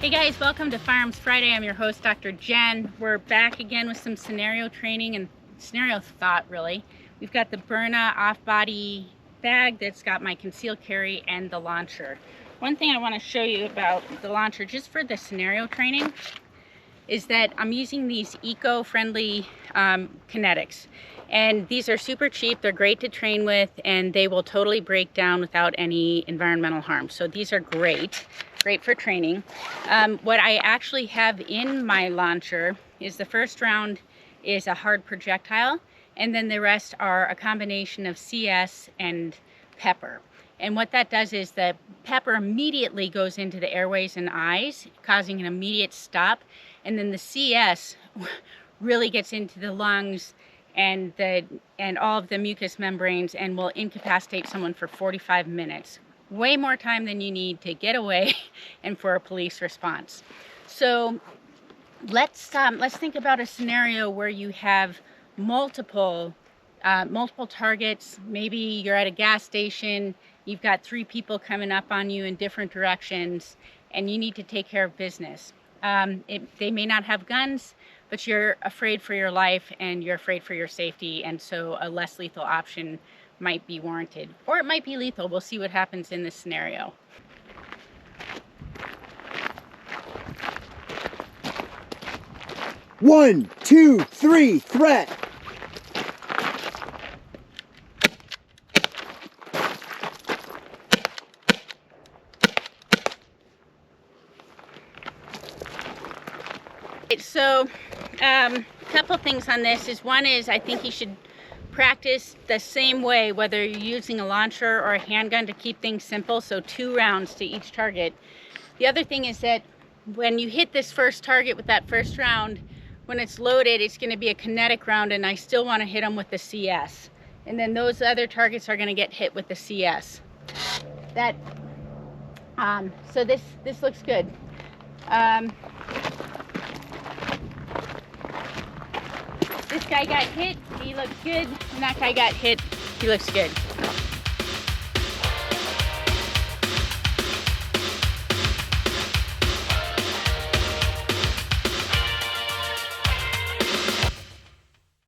Hey guys, welcome to Firearms Friday. I'm your host, Dr. Jen. We're back again with some scenario training and scenario thought, really. We've got the Byrna off-body bag that's got my concealed carry and the launcher. One thing I want to show you about the launcher, just for the scenario training, is that I'm using these eco-friendly kinetics. And these are super cheap, they're great to train with, and they will totally break down without any environmental harm. So these are great for training. What I actually have in my launcher is the first round is a hard projectile, and then the rest are a combination of CS and pepper. And what that does is the pepper immediately goes into the airways and eyes, causing an immediate stop. And then the CS really gets into the lungs and all of the mucous membranes and will incapacitate someone for 45 minutes. Way more time than you need to get away and for a police response. So let's think about a scenario where you have multiple targets. Maybe you're at a gas station, you've got 3 people coming up on you in different directions, and you need to take care of business. They may not have guns, but you're afraid for your life and you're afraid for your safety, and so a less lethal option might be warranted. Or it might be lethal. We'll see what happens in this scenario. One, two, three, threat! So a couple things on this is, one is I think you should practice the same way whether you're using a launcher or a handgun to keep things simple, so 2 rounds to each target. The other thing is that when you hit this first target with that first round, when it's loaded, it's going to be a kinetic round, and I still want to hit them with the CS. And then those other targets are going to get hit with the CS. So this looks good. This guy got hit, he looks good, and that guy got hit, he looks good.